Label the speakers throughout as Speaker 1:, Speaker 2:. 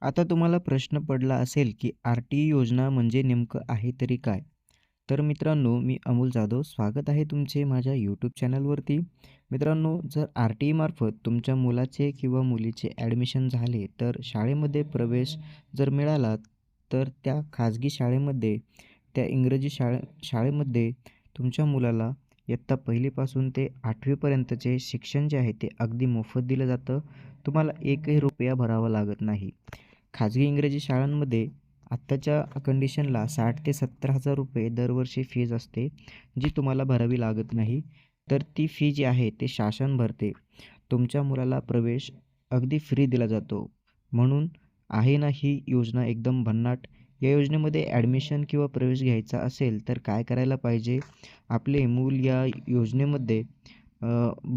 Speaker 1: आता तुम्हाला प्रश्न पडला असेल, की आर-टी योजना म्हणजे नेमकं आहे तरी काय? तर मित्रांनो, मी अमोल जाधव. स्वागत आहे तुमचे माझ्या यूट्यूब चॅनलवरती. मित्रांनो, जर आर-टी मार्फत तुमच्या मुलाचे किंवा मुलीचे ॲडमिशन झाले, तर शाळेमध्ये प्रवेश जर मिळाला, तर त्या खाजगी शाळेमध्ये, त्या इंग्रजी शाळेमध्ये तुमच्या मुलाला इयत्ता 1ली पासून ते 8वी पर्यंतचे शिक्षण जे आहे, ते अगदी मोफत दिलं जातं. तुम्हाला एकही रुपया भरावा लागत नाही. खाजगी इंग्रजी शाळांमध्ये आत्ताच्या कंडिशनला 60 ते 70,000 रुपये दरवर्षी फीज असते, जी तुम्हाला भरावी लागत नाही. तर ती फी जी आहे ते शासन भरते. तुमच्या मुलाला प्रवेश अगदी फ्री दिला जातो. म्हणून आहे ना ही योजना एकदम भन्नाट. या योजनेमध्ये ॲडमिशन किंवा प्रवेश घ्यायचा असेल तर काय करायला पाहिजे? आपले मूल या योजनेमध्ये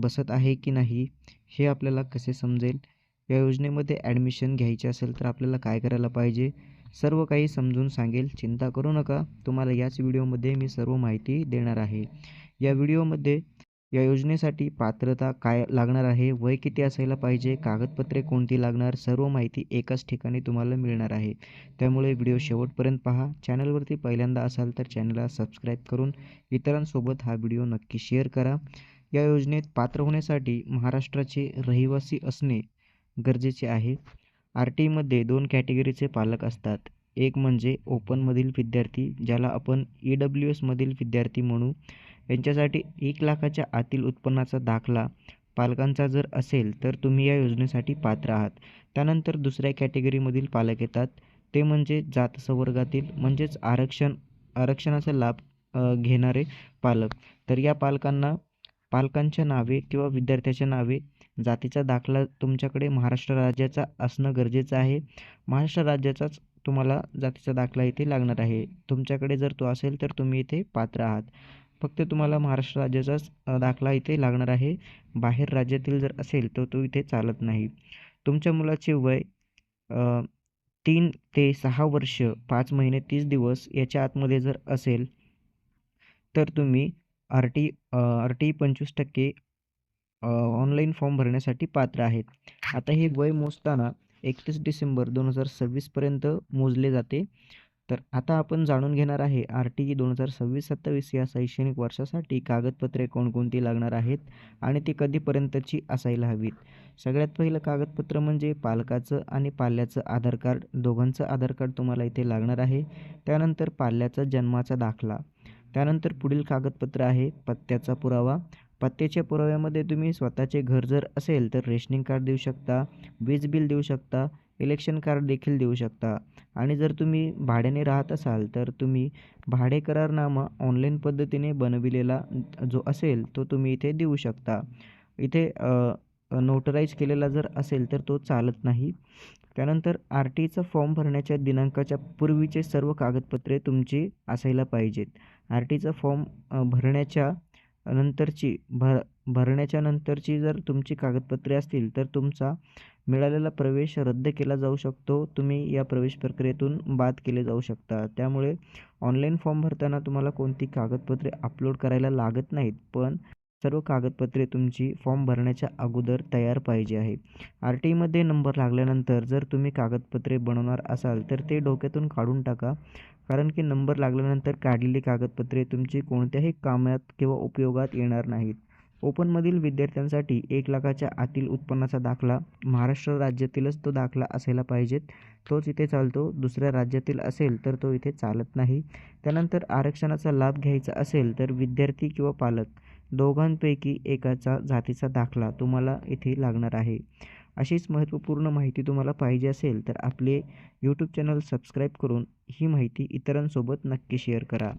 Speaker 1: बसत आहे की नाही हे आपल्याला कसे समजेल? या योजनेमध्ये ॲडमिशन घ्यायची असेल तर आपल्याला काय करायला पाहिजे? सर्व काही समजून सांगेल. चिंता करू नका. तुम्हाला याच व्हिडिओमध्ये मी सर्व माहिती देणार आहे. या व्हिडिओमध्ये या योजनेसाठी पात्रता काय लागणार आहे, वय किती असायला पाहिजे, कागदपत्रे कोणती लागणार, सर्व माहिती एकाच ठिकाणी तुम्हाला मिळणार आहे. त्यामुळे व्हिडिओ शेवटपर्यंत पहा. चॅनलवरती पहिल्यांदा असाल तर चॅनलला सबस्क्राईब करून इतरांसोबत हा व्हिडिओ नक्की शेअर करा. या योजनेत पात्र होण्यासाठी महाराष्ट्राचे रहिवासी असणे गरजेचे आहे. आर-टीमध्ये 2 कॅटेगरीचे पालक असतात. एक म्हणजे ओपनमधील विद्यार्थी, ज्याला आपण ई-डब्ल्यू-एसमधील विद्यार्थी म्हणू. यांच्यासाठी 1,00,000च्या आतील उत्पन्नाचा दाखला पालकांचा जर असेल, तर तुम्ही या योजनेसाठी पात्र आहात. त्यानंतर दुसऱ्या कॅटेगरीमधील पालक येतात. ते म्हणजे जात संवर्गातील म्हणजेच आरक्षणाचा लाभ घेणारे पालक. तर या पालकांच्या नावे किंवा विद्यार्थ्याच्या नावे जातीचा दाखला तुमच्याकडे महाराष्ट्र राज्याचा असणं गरजेचं आहे. महाराष्ट्र राज्याचाच तुम्हाला जातीचा दाखला इथे लागणार आहे. तुमच्याकडे जर तो असेल तर तुम्ही इथे पात्र आहात. फक्त तुम्हाला महाराष्ट्र राज्याचाच दाखला इथे लागणार आहे. बाहेर राज्यातील जर असेल तर तो इथे चालत नाही. तुमच्या मुलाचे वय 3 ते 6 वर्ष 5 महिने 30 दिवस याच्या आतमध्ये जर असेल, तर तुम्ही आर-टी 25% ऑनलाईन फॉर्म भरण्यासाठी पात्र आहेत. आता हे वय मोजताना 31 डिसेंबर 2026 पर्यंत मोजले जाते. तर आता आपण जाणून घेणार आहे आर-टी 2026-27 या शैक्षणिक वर्षासाठी कागदपत्रे कोणकोणती लागणार आहेत आणि ती कधीपर्यंतची असायला हवीत. सगळ्यात पहिलं कागदपत्र म्हणजे पालकाचं आणि पाल्याचं आधार कार्ड, दोघांचं आधार कार्ड तुम्हाला इथे लागणार आहे. त्यानंतर पाल्याचा जन्माचा दाखला. त्यानंतर पुढील कागदपत्र आहे पत्त्याचा पुरावा. पत्त्याच्या पुराव्यामध्ये तुम्ही स्वतःचे घर जर असेल तर रेशनिंग कार्ड देऊ शकता, वीज बिल देऊ शकता, इलेक्शन कार्ड देखील देऊ शकता आणि जर तुम्ही भाड्याने राहत असाल तर तुम्ही भाडे करारनामा ऑनलाईन पद्धतीने बनविलेला जो असेल तो तुम्ही इथे देऊ शकता. इथे नोटराईज केलेला जर असेल तर तो चालत नाही. त्यानंतर आर-टीचा फॉर्म भरण्याच्या दिनांकाच्या पूर्वीचे सर्व कागदपत्रे तुमची असायला पाहिजेत. आर-टीचा फॉर्म भरण्याच्या नंतरची भरण्याच्या नंतरची जर तुमची कागदपत्रे असतील तर तुमचा मिळालेला प्रवेश रद्द केला जाऊ शकतो. तुम्ही या प्रवेश प्रक्रियेतून बाद केले जाऊ शकता. त्यामुळे ऑनलाईन फॉर्म भरताना तुम्हाला कोणती कागदपत्रे अपलोड करायला लागत नाहीत, पण सर्व कागदपत्रे तुमची फॉर्म भरण्याच्या अगोदर तयार पाहिजे आहे. आर-टीमध्ये नंबर लागल्यानंतर जर तुम्ही कागदपत्रे बनवणार असाल तर ते डोक्यातून काढून टाका. कारण की नंबर लागल्यानंतर काढलेली कागदपत्रे तुमची कोणत्याही कामात किंवा उपयोगात येणार नाहीत. ओपनमधील विद्यार्थ्यांसाठी 1,00,000च्या आतील उत्पन्नाचा दाखला, महाराष्ट्र राज्यातीलच तो दाखला असायला पाहिजेत. तोच इथे चालतो. दुसऱ्या राज्यातील असेल तर तो इथे चालत नाही. त्यानंतर आरक्षणाचा लाभ घ्यायचा असेल तर विद्यार्थी किंवा पालक दोघांपैकी एकाचा जातीचा दाखला तुम्हाला इथे लागणार आहे. अशीच महत्त्वपूर्ण माहिती तुम्हाला पाहिजे असेल तर आपले यूट्यूब चॅनल सबस्क्राईब करून ही माहिती इतरांसोबत नक्की शेअर करा.